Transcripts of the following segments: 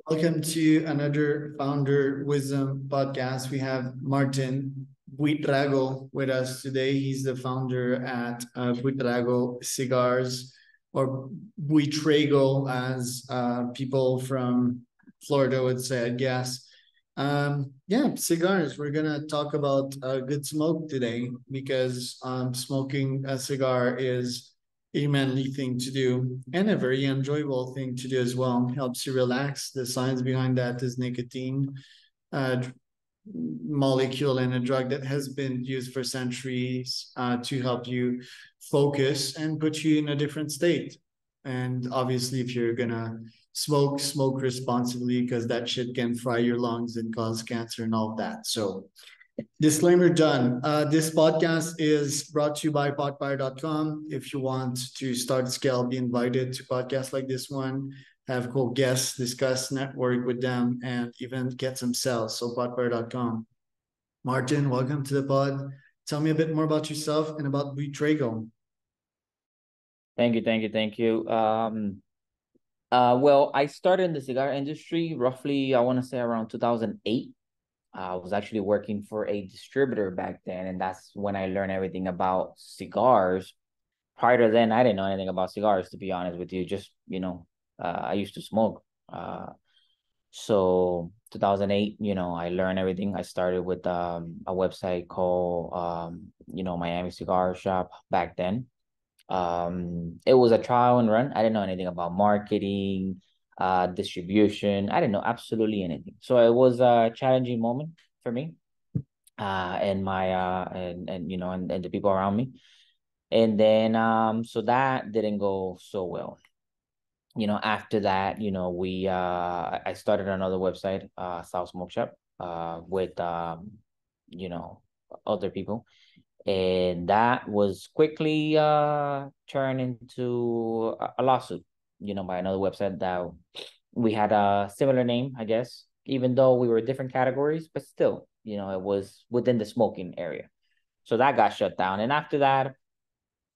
Welcome to another Founder Wisdom podcast. We have Martin Buitrago with us today. He's the founder at Buitrago Cigars, or Buitrago, as people from Florida would say, I guess. Yeah, cigars. We're gonna talk about good smoke today because smoking a cigar is a manly thing to do and a very enjoyable thing to do as well. Helps you relax. The science behind that is nicotine, uh, molecule and a drug that has been used for centuries to help you focus and put you in a different state. And obviously, if you're gonna smoke, smoke responsibly because that shit can fry your lungs and cause cancer and all of that. So disclaimer done. This podcast is brought to you by potfire.com. If you want to start scale, be invited to podcasts like this one, have cool guests, discuss, network with them, and even get some sales. So potfire.com. Martin, welcome to the pod. Tell me a bit more about yourself and about Buitrago. Thank you. Well, I started in the cigar industry roughly, I want to say around 2008. I was actually working for a distributor back then, and that's when I learned everything about cigars. Prior to then, I didn't know anything about cigars, to be honest with you. Just, I used to smoke. So 2008, I learned everything. I started with a website called, Miami Cigar Shop back then. It was a trial and run. I didn't know anything about marketing, distribution. I didn't know absolutely anything. So it was a challenging moment for me, and my and the people around me. And then so that didn't go so well. After that, we I started another website, South Smoke Shop, with you know, other people, and that was quickly turned into a lawsuit, by another website that we had a similar name, I guess, even though we were different categories, but still, it was within the smoking area. So that got shut down. And after that,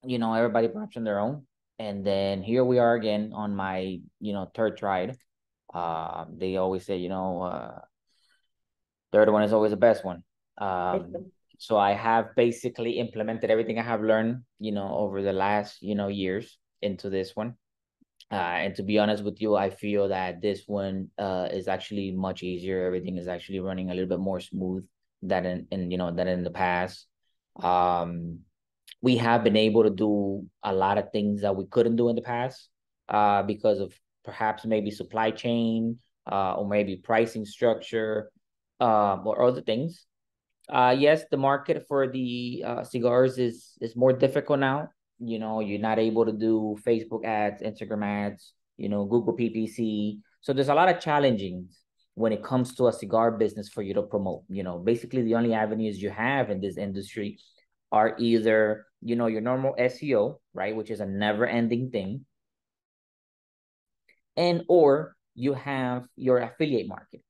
everybody perhaps on their own. And then here we are again on my, third try. They always say, third one is always the best one. So I have basically implemented everything I have learned, over the last, years into this one. And to be honest with you, I feel that this one is actually much easier. Everything is actually running a little bit more smooth than in the past. Um, we have been able to do a lot of things that we couldn't do in the past, because of perhaps maybe supply chain, or maybe pricing structure, or other things. Yes, the market for the cigars is more difficult now. You're not able to do Facebook ads, Instagram ads, Google PPC. So there's a lot of challenging when it comes to a cigar business for you to promote. Basically the only avenues you have in this industry are either, your normal SEO, right, which is a never-ending thing, and or you have your affiliate market,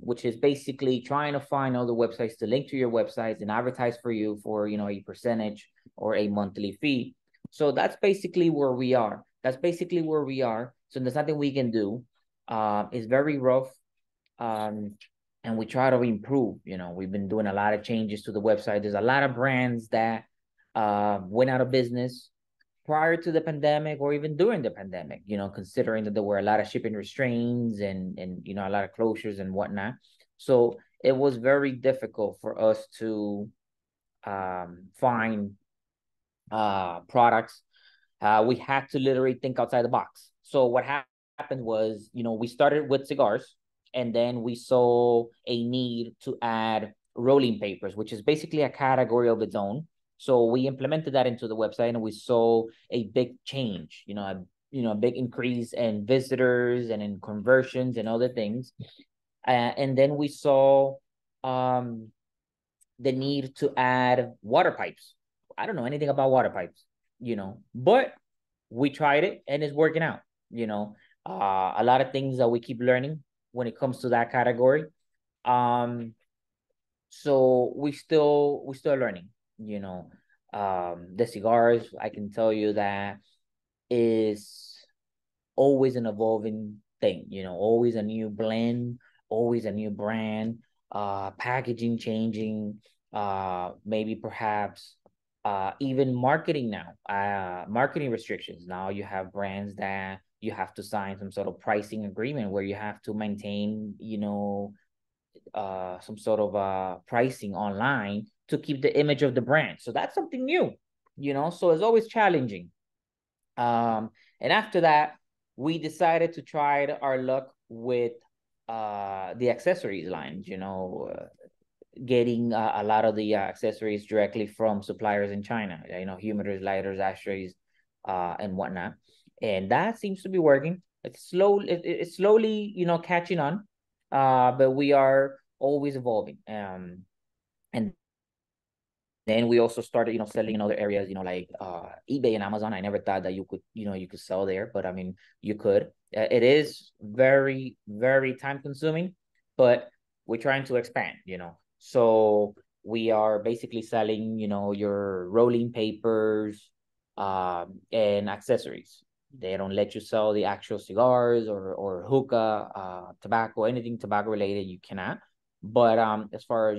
which is basically trying to find other websites to link to your websites and advertise for you for, a percentage or a monthly fee. So that's basically where we are. So there's nothing we can do. It's very rough. And we try to improve. We've been doing a lot of changes to the website. There's a lot of brands that went out of business prior to the pandemic or even during the pandemic, considering that there were a lot of shipping restraints and a lot of closures and whatnot. So it was very difficult for us to find products. We had to literally think outside the box. So what happened was, we started with cigars, and then we saw a need to add rolling papers, which is basically a category of its own. So we implemented that into the website, and we saw a big change, a big increase in visitors and in conversions and other things. And then we saw the need to add water pipes. I don't know anything about water pipes, but we tried it and it's working out. A lot of things that we keep learning when it comes to that category. So we still learning. The cigars, I can tell you that is always an evolving thing, always a new blend, always a new brand, packaging changing, maybe perhaps even marketing now, marketing restrictions. Now you have brands that you have to sign some sort of pricing agreement where you have to maintain, some sort of pricing online to keep the image of the brand. So that's something new, so it's always challenging. And after that, we decided to try our luck with the accessories line, getting a lot of the accessories directly from suppliers in China, humidors, lighters, ashtrays, and whatnot. And that seems to be working. It's slowly, catching on. But we are always evolving. And then we also started, selling in other areas, like eBay and Amazon. I never thought that you could sell there, but I mean, you could. It is very, very time consuming, but we're trying to expand, So we are basically selling, your rolling papers and accessories. They don't let you sell the actual cigars or hookah, tobacco, anything tobacco related, you cannot. But as far as,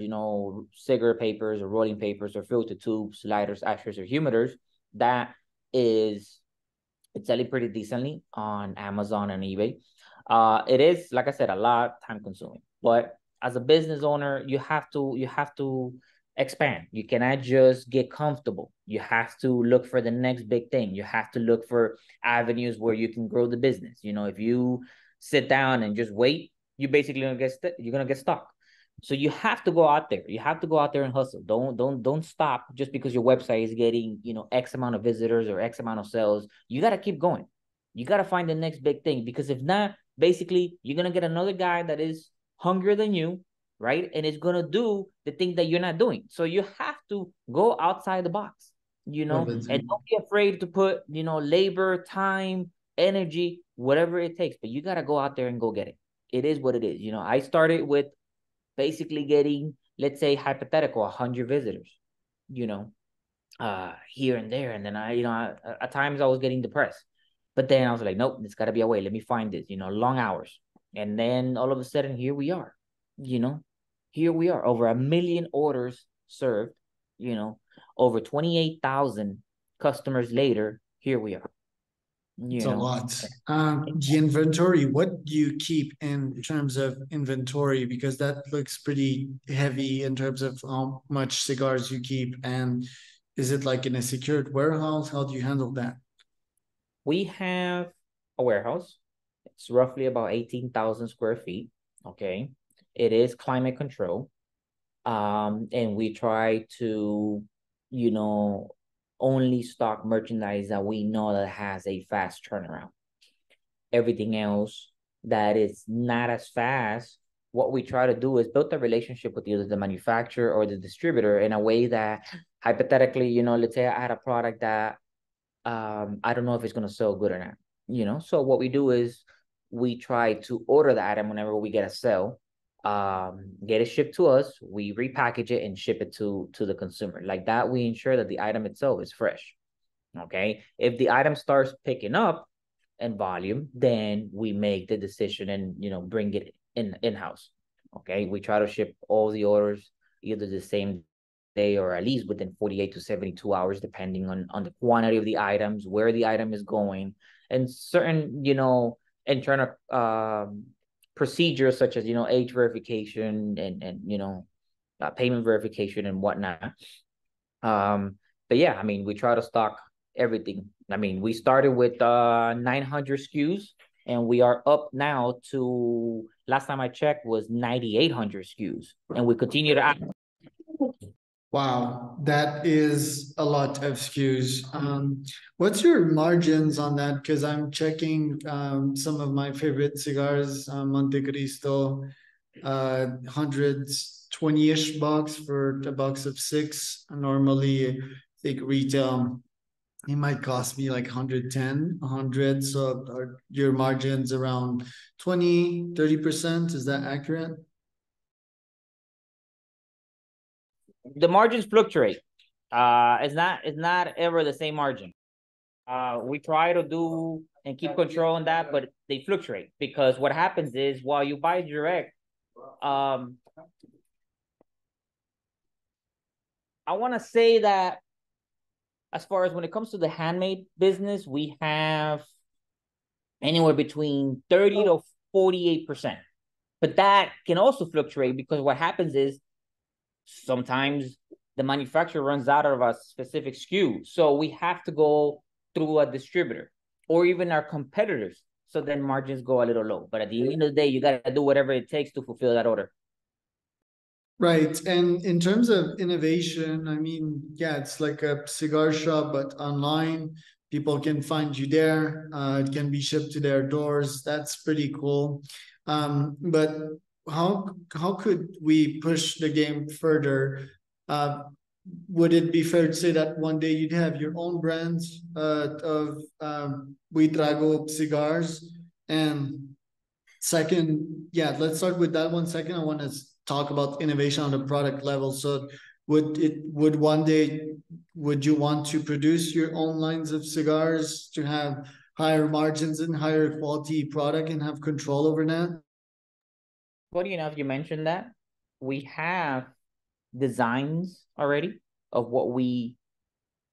cigar papers or rolling papers or filter tubes, lighters, ashtrays, or humidors, it's selling pretty decently on Amazon and eBay. It is, like I said, a lot time consuming. But as a business owner, you have to expand. You cannot just get comfortable. You have to look for the next big thing. You have to look for avenues where you can grow the business. If you sit down and just wait, you're basically gonna get stuck. So you have to go out there. You have to go out there and hustle. Don't stop just because your website is getting, X amount of visitors or X amount of sales. You got to keep going. You got to find the next big thing, because if not, basically you're going to get another guy that is hungrier than you, right? And is going to do the thing that you're not doing. So you have to go outside the box, and don't be afraid to put, labor, time, energy, whatever it takes, but you got to go out there and go get it. It is what it is. I started with basically getting, let's say, hypothetical, 100 visitors, here and there. And then at times I was getting depressed, but then I was like, nope, there's gotta be a way. Let me find this, long hours. And then all of a sudden, here we are, over 1 million orders served, over 28,000 customers later, here we are. It's a lot. The inventory, what do you keep in terms of inventory? Because that looks pretty heavy in terms of how much cigars you keep. And is it like in a secured warehouse? How do you handle that? We have a warehouse. It's roughly about 18,000 square feet. Okay. It is climate control. And we try to, only stock merchandise that we know that has a fast turnaround. Everything else that is not as fast, what we try to do is build a relationship with either the manufacturer or the distributor in a way that, hypothetically, let's say I had a product that I don't know if it's going to sell good or not, so what we do is we try to order the item whenever we get a sale, get it shipped to us, we repackage it and ship it to the consumer. Like that, we ensure that the item itself is fresh. Okay. If the item starts picking up in volume, then we make the decision and bring it in-house. Okay. We try to ship all the orders either the same day or at least within 48 to 72 hours, depending on the quantity of the items, where the item is going, and certain, internal procedures such as, age verification and payment verification and whatnot. But yeah, I mean, we try to stock everything. I mean, we started with 900 SKUs, and we are up now to, last time I checked, was 9,800 SKUs, and we continue to add. Wow, that is a lot of SKUs. What's your margins on that? Because I'm checking some of my favorite cigars, Monte Cristo, 120-ish bucks for a box of 6. Normally, I think retail, it might cost me like 110, 100. So are your margins around 20, 30%? Is that accurate? The margins fluctuate. It's not ever the same margin. We try to do and keep control on that, but they fluctuate because what happens is while you buy direct, I want to say that as far as when it comes to the handmade business, we have anywhere between 30 to 48%. But that can also fluctuate because what happens is sometimes the manufacturer runs out of a specific SKU. So we have to go through a distributor or even our competitors. So then margins go a little low. But at the end of the day, you got to do whatever it takes to fulfill that order. Right. And in terms of innovation, I mean, yeah, it's like a cigar shop, but online. People can find you there. It can be shipped to their doors. That's pretty cool. But how could we push the game further? Would it be fair to say that one day you'd have your own brands of Buitrago cigars? And second, yeah, let's start with that one. Second, I want to talk about innovation on the product level. So would one day, would you want to produce your own lines of cigars to have higher margins and higher quality product and have control over that? Funny enough, you mentioned that. We have designs already of what we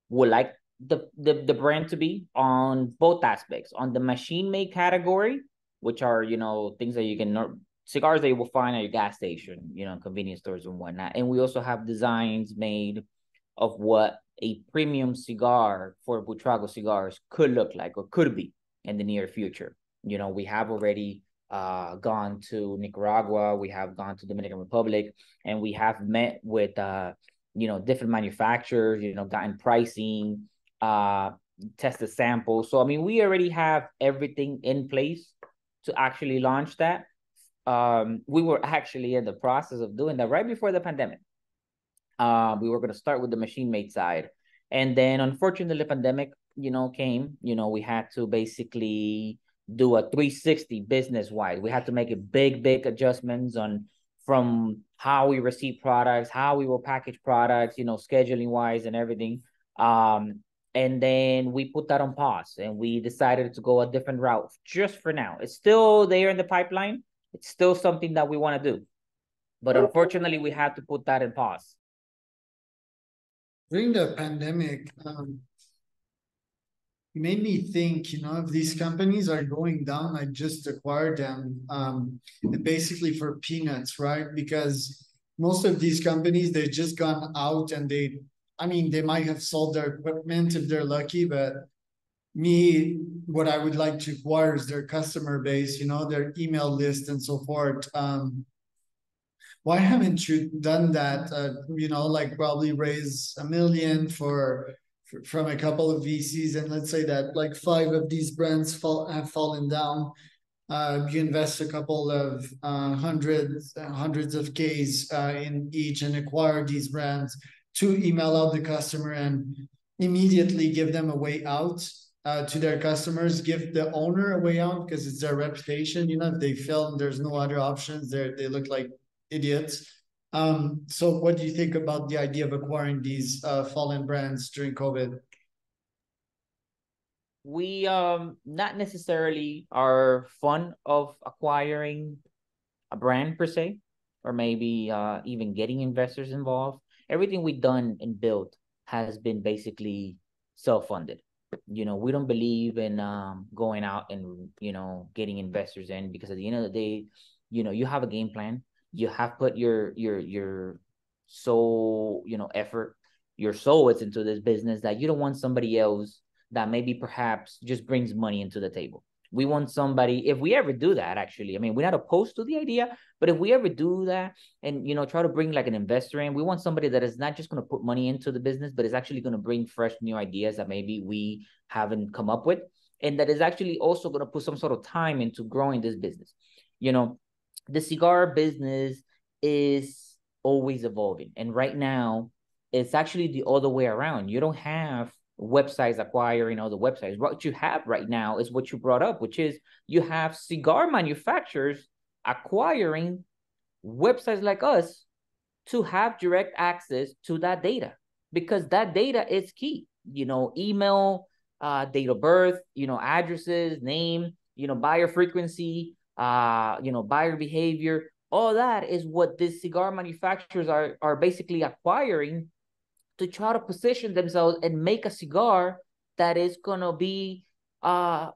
would like the brand to be on both aspects. On the machine made category, which are, things that you can, cigars that you will find at your gas station, convenience stores and whatnot. And we also have designs made of what a premium cigar for Buitrago cigars could look like or could be in the near future. We have already gone to Nicaragua, we have gone to Dominican Republic, and we have met with different manufacturers, gotten pricing, tested samples. So I mean, we already have everything in place to actually launch that. We were actually in the process of doing that right before the pandemic. We were going to start with the machine made side, and then unfortunately the pandemic came. We had to basically do a 360 business wide. We had to make a big adjustments on from how we receive products, how we will package products, scheduling wise and everything. And then we put that on pause and we decided to go a different route just for now. It's still there in the pipeline. It's still something that we want to do, but unfortunately we had to put that in pause. During the pandemic, it made me think, if these companies are going down, I just acquired them, basically for peanuts, right? Because most of these companies, they've just gone out and they might have sold their equipment if they're lucky, but what I would like to acquire is their customer base, their email list and so forth. Why haven't you done that? Like probably raise $1 million from a couple of VCs, and let's say that like 5 of these brands have fallen down. You invest a couple of hundreds of Ks in each and acquire these brands to email out the customer and immediately give them a way out to their customers, give the owner a way out because it's their reputation. If they fail and there's no other options, they look like idiots. So what do you think about the idea of acquiring these fallen brands during COVID? We not necessarily are fond of acquiring a brand per se, or maybe even getting investors involved. Everything we've done and built has been basically self-funded. We don't believe in going out and getting investors in, because at the end of the day, you have a game plan. You have put your soul, effort, your soul is into this business, that you don't want somebody else that maybe perhaps just brings money into the table. We want somebody, if we ever do that, actually, we're not opposed to the idea, but if we ever do that and, try to bring like an investor in, we want somebody that is not just going to put money into the business, but is actually going to bring fresh new ideas that maybe we haven't come up with. And that is actually also going to put some sort of time into growing this business. The cigar business is always evolving. And right now, it's actually the other way around. You don't have websites acquiring other websites. What you have right now is what you brought up, which is you have cigar manufacturers acquiring websites like us to have direct access to that data, because that data is key. Email date of birth, addresses, name, buyer frequency, buyer behavior. All that is what these cigar manufacturers are basically acquiring to try to position themselves and make a cigar that is gonna be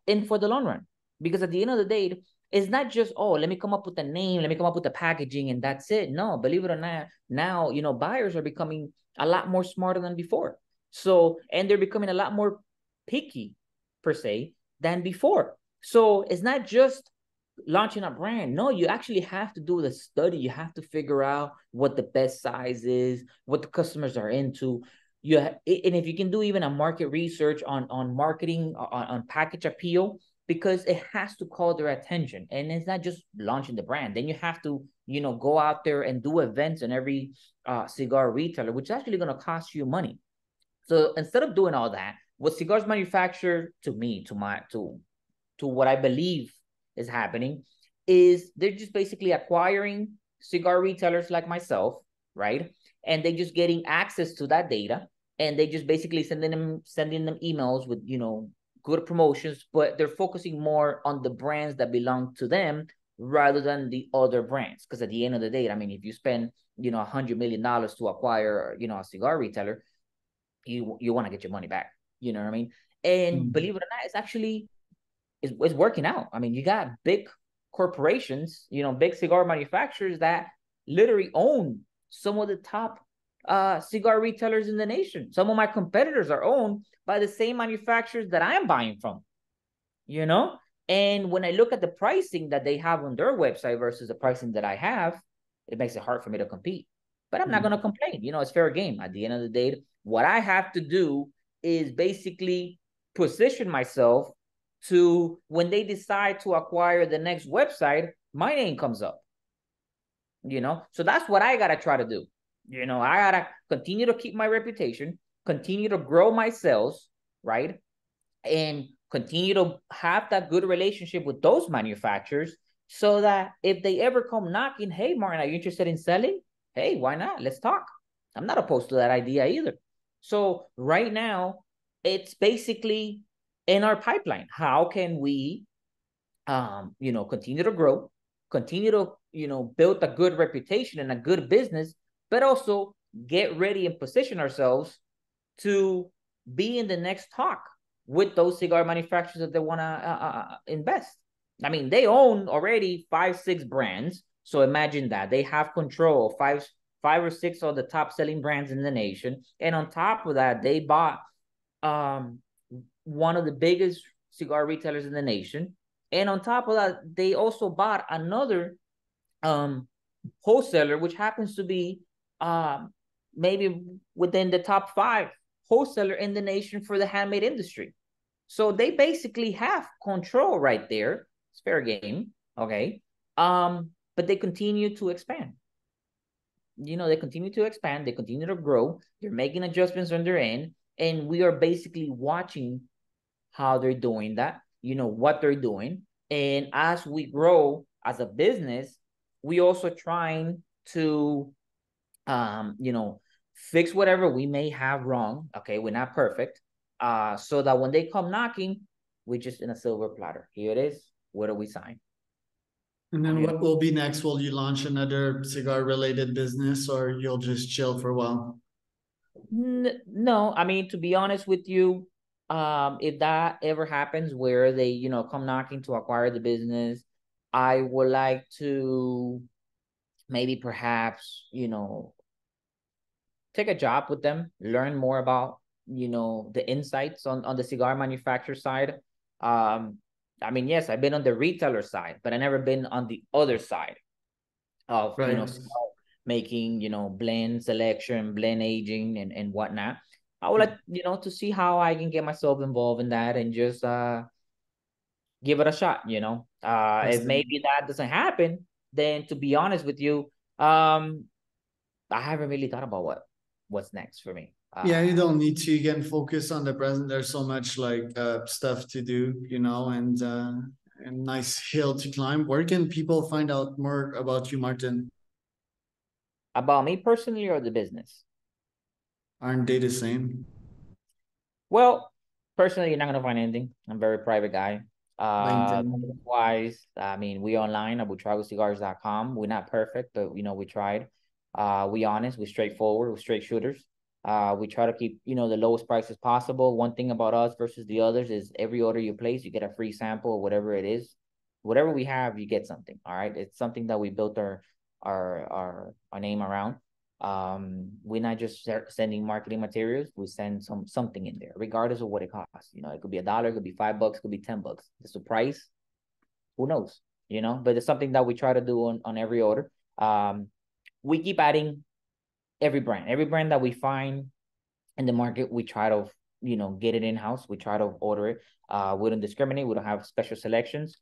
in for the long run. Because at the end of the day, it's not just, oh, let me come up with a name, let me come up with the packaging, and that's it. No, believe it or not, now buyers are becoming a lot more smarter than before. So, and they're becoming a lot more picky per se than before. So it's not just launching a brand. No, you actually have to do the study. You have to figure out what the best size is, what the customers are into. And if you can do even a market research on marketing, on package appeal, because it has to call their attention. And it's not just launching the brand. Then you have to, go out there and do events in every cigar retailer, which is actually going to cost you money. So instead of doing all that, what cigars manufacturer, to what I believe is happening, is they're just basically acquiring cigar retailers like myself, right? And they just getting access to that data, and they just basically sending them emails with good promotions, but they're focusing more on the brands that belong to them rather than the other brands. Because at the end of the day, I mean, if you spend $100 million to acquire a cigar retailer, you want to get your money back. You know what I mean? And believe it or not, it's actually it's working out. I mean, you got big corporations, big cigar manufacturers that literally own some of the top cigar retailers in the nation. Some of my competitors are owned by the same manufacturers that I'm buying from, And when I look at the pricing that they have on their website versus the pricing that I have, it makes it hard for me to compete. But I'm not going to complain. It's fair game. At the end of the day, what I have to do is basically position myself to, when they decide to acquire the next website, my name comes up. So that's what I gotta try to do. I gotta continue to keep my reputation, continue to grow my sales, right? And continue to have that good relationship with those manufacturers, so that if they ever come knocking, hey, Martin, are you interested in selling? Hey, why not? Let's talk. I'm not opposed to that idea either. So right now, it's basically in our pipeline. How can we, continue to grow, continue to, build a good reputation and a good business, but also get ready and position ourselves to be in the next talk with those cigar manufacturers that they want to invest. I mean, they own already 5-6 brands. So imagine that they have control of five or six of the top selling brands in the nation. And on top of that, they bought one of the biggest cigar retailers in the nation. And on top of that, they also bought another wholesaler, which happens to be maybe within the top 5 wholesaler in the nation for the handmade industry. So they basically have control right there. It's fair game, okay? But they continue to expand. They continue to expand. They continue to grow. They're making adjustments on their end. And we are basically watching how they're doing that, what they're doing. And as we grow as a business, we also trying to, fix whatever we may have wrong. Okay, we're not perfect. So that when they come knocking, we're just in a silver platter. Here it is. What do we sign? And then what will be next? Will you launch another cigar-related business, or you'll just chill for a while? No, I mean, to be honest with you, if that ever happens where they, come knocking to acquire the business, I would like to maybe perhaps, take a job with them, learn more about, the insights on the cigar manufacturer side. I mean, yes, I've been on the retailer side, but I never been on the other side of, cigar making, blend selection, blend aging, and whatnot. I would like, to see how I can get myself involved in that and just give it a shot, If maybe that doesn't happen, then to be honest with you, I haven't really thought about what's next for me. Yeah, you don't need to. Again, focus on the present. There's so much stuff to do, and nice hill to climb. Where can people find out more about you, Martin? About me personally or the business? Aren't they the same? Well, Personally, you're not gonna find anything. I'm a very private guy. LinkedIn. Wise, I mean, we online at buitragocigars.com. We're not perfect, but we tried. We honest, we're straightforward, we're straight shooters. We try to keep, the lowest prices possible. One thing about us versus the others is every order you place, you get a free sample or whatever it is. Whatever we have, you get something. All right. It's something that we built our name around. We're not just sending marketing materials. We send something in there, regardless of what it costs. It could be $1, it could be $5, it could be $10. It's the price. Who knows? But it's something that we try to do on every order. We keep adding every brand that we find in the market. We try to, get it in-house. We try to order it. We don't discriminate. We don't have special selections.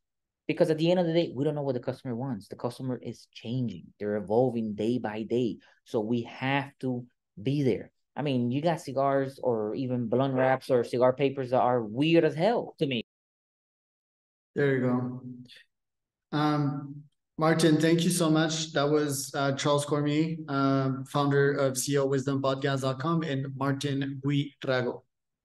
Because at the end of the day, we don't know what the customer wants. The customer is changing. They're evolving day by day. So we have to be there. I mean, you got cigars or even blunt wraps or cigar papers that are weird as hell to me. There you go. Martin, thank you so much. That was Charles Cormier, founder of CEOWisdompodcast.com, and Martin Buitrago.